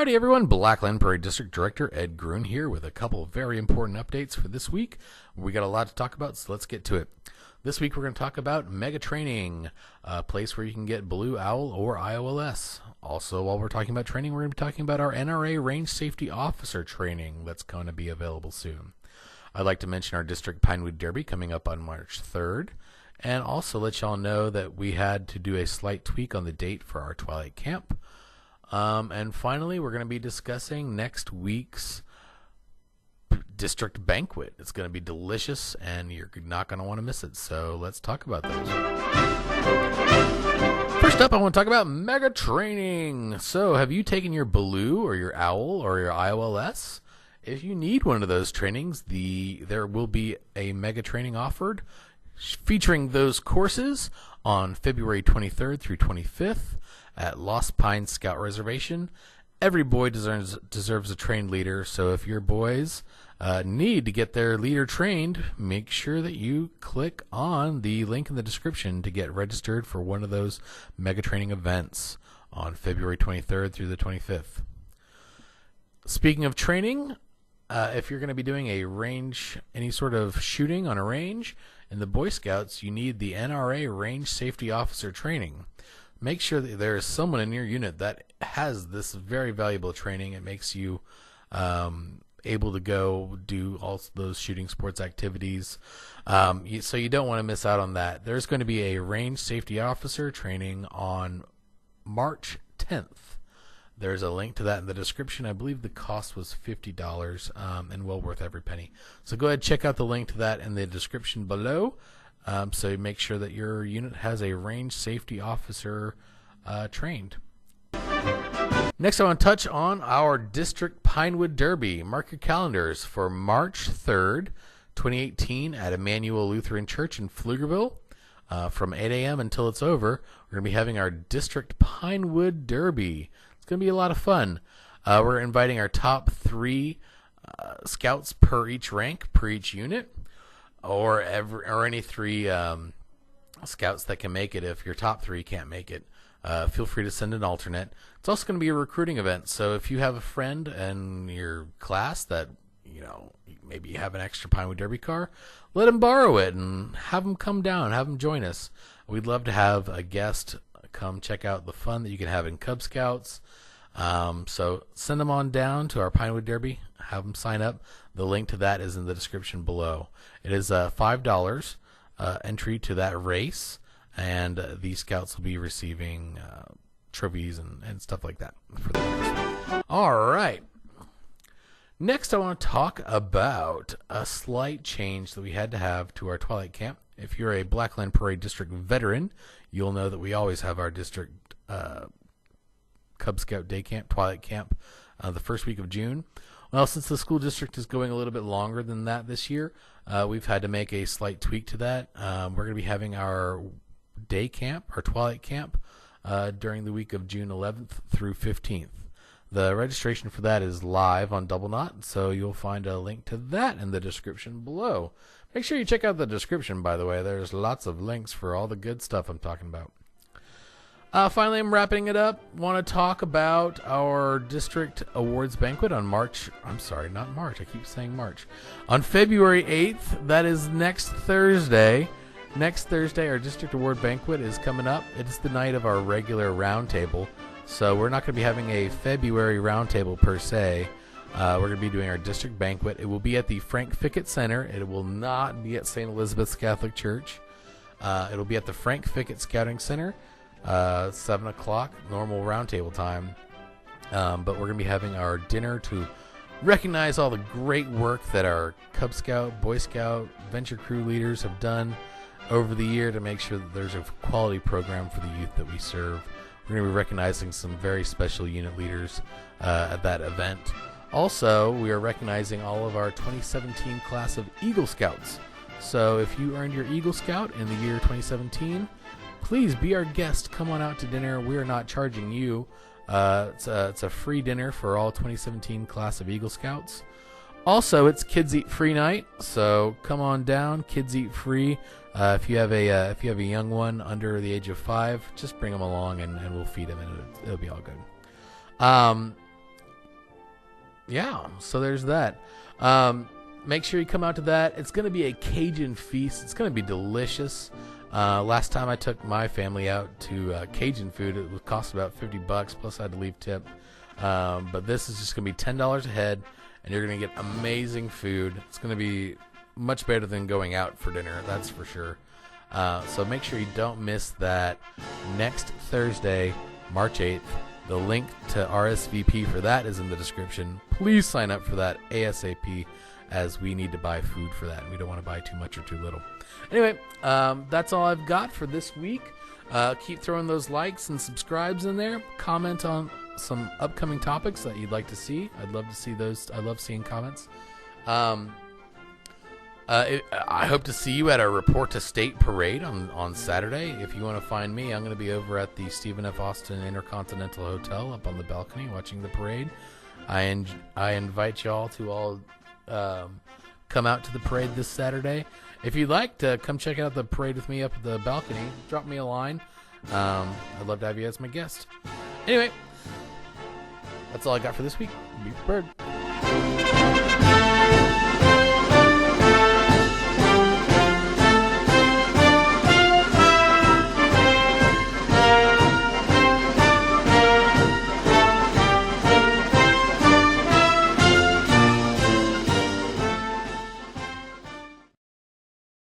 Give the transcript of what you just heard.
Howdy everyone, Blackland Prairie District Director Ed Grun here with a couple of very important updates for this week. We got a lot to talk about, so let's get to it. This week we're going to talk about Mega Training, a place where you can get BALOO, OWL, or IOLS. Also, while we're talking about training, we're going to be talking about our NRA Range Safety Officer training that's going to be available soon. I'd like to mention our District Pinewood Derby coming up on March 3rd, and also let y'all know that we had to do a slight tweak on the date for our Twilight Camp. And finally, we're going to be discussing next week's district banquet. It's going to be delicious, and you're not going to want to miss it. So let's talk about those. First up, I want to talk about Mega Training. So have you taken your BALOO or your OWL or your IOLS? If you need one of those trainings, there will be a Mega Training offered featuring those courses on February 23rd through 25th. At Lost Pine Scout Reservation. Every boy deserves a trained leader, so if your boys need to get their leader trained, make sure that you click on the link in the description to get registered for one of those Mega Training events on February 23rd through the 25th. Speaking of training, if you're going to be doing a range, any sort of shooting on a range, in the Boy Scouts, you need the NRA Range Safety Officer training. Make sure that there is someone in your unit that has this very valuable training. It makes you able to go do all those shooting sports activities. So you don't want to miss out on that. There's going to be a range safety officer training on March 10th. There's a link to that in the description. I believe the cost was $50 and well worth every penny. So go ahead and check out the link to that in the description below. So make sure that your unit has a range safety officer trained. Next, I want to touch on our District Pinewood Derby. Mark your calendars for March 3rd, 2018 at Emmanuel Lutheran Church in Pflugerville. From 8 a.m. until it's over, we're going to be having our District Pinewood Derby. It's going to be a lot of fun. We're inviting our top 3 scouts per each rank, per each unit. Or any 3 scouts that can make it. If your top 3 can't make it, feel free to send an alternate. It's also going to be a recruiting event, so if you have a friend in your class that, maybe you have an extra Pinewood Derby car, let them borrow it and have them come down, have them join us. We'd love to have a guest come check out the fun that you can have in Cub Scouts. So send them on down to our Pinewood Derby, have them sign up. The link to that is in the description below. It is $5 entry to that race, and the scouts will be receiving trophies and stuff like that for the race. All right. Next, I want to talk about a slight change that we had to have to our Twilight Camp. If you're a Blackland Prairie District veteran, you'll know that we always have our district Cub Scout Day Camp, Twilight Camp, the first week of June. Well, since the school district is going a little bit longer than that this year, we've had to make a slight tweak to that. We're going to be having our day camp, our Twilight Camp, during the week of June 11th through 15th. The registration for that is live on Double Knot, so you'll find a link to that in the description below. Make sure you check out the description, by the way. There's lots of links for all the good stuff I'm talking about. Finally, I'm wrapping it up. Want to talk about our district awards banquet on March. I'm sorry, not March. I keep saying March. On February 8th, that is next Thursday. Next Thursday, our district award banquet is coming up. It's the night of our regular roundtable. So we're not going to be having a February roundtable per se. We're going to be doing our district banquet. It will be at the Frank Fickett Center. It will not be at St. Elizabeth's Catholic Church. It'll be at the Frank Fickett Scouting Center. 7 o'clock normal roundtable time, but we're going to be having our dinner to recognize all the great work that our Cub Scout, Boy Scout, Venture Crew leaders have done over the year to make sure that there's a quality program for the youth that we serve. We're going to be recognizing some very special unit leaders at that event. Also, we are recognizing all of our 2017 class of Eagle Scouts. So if you earned your Eagle Scout in the year 2017, please be our guest. Come on out to dinner. We are not charging you. It's a free dinner for all 2017 class of Eagle Scouts. Also, it's Kids Eat Free night, so come on down. Kids Eat Free. If you have a young one under the age of 5, just bring them along and we'll feed them, and it'll be all good. yeah, so there's that. Make sure you come out to that. It's going to be a Cajun feast. It's going to be delicious. Last time I took my family out to Cajun food, it would cost about $50, plus I had to leave tip. But this is just going to be $10 a head, and you're going to get amazing food. It's going to be much better than going out for dinner, that's for sure. So make sure you don't miss that next Thursday, March 8th. The link to RSVP for that is in the description. Please sign up for that ASAP, as we need to buy food for that. We don't want to buy too much or too little. Anyway, that's all I've got for this week. Keep throwing those likes and subscribes in there. Comment on some upcoming topics that you'd like to see. I'd love to see those. I love seeing comments. I hope to see you at our Report to State parade on Saturday. If you want to find me, I'm going to be over at the Stephen F. Austin Intercontinental Hotel up on the balcony watching the parade. I invite y'all to all come out to the parade this Saturday. If you'd like to come check out the parade with me up at the balcony, drop me a line. I'd love to have you as my guest. Anyway, that's all I got for this week. Be prepared.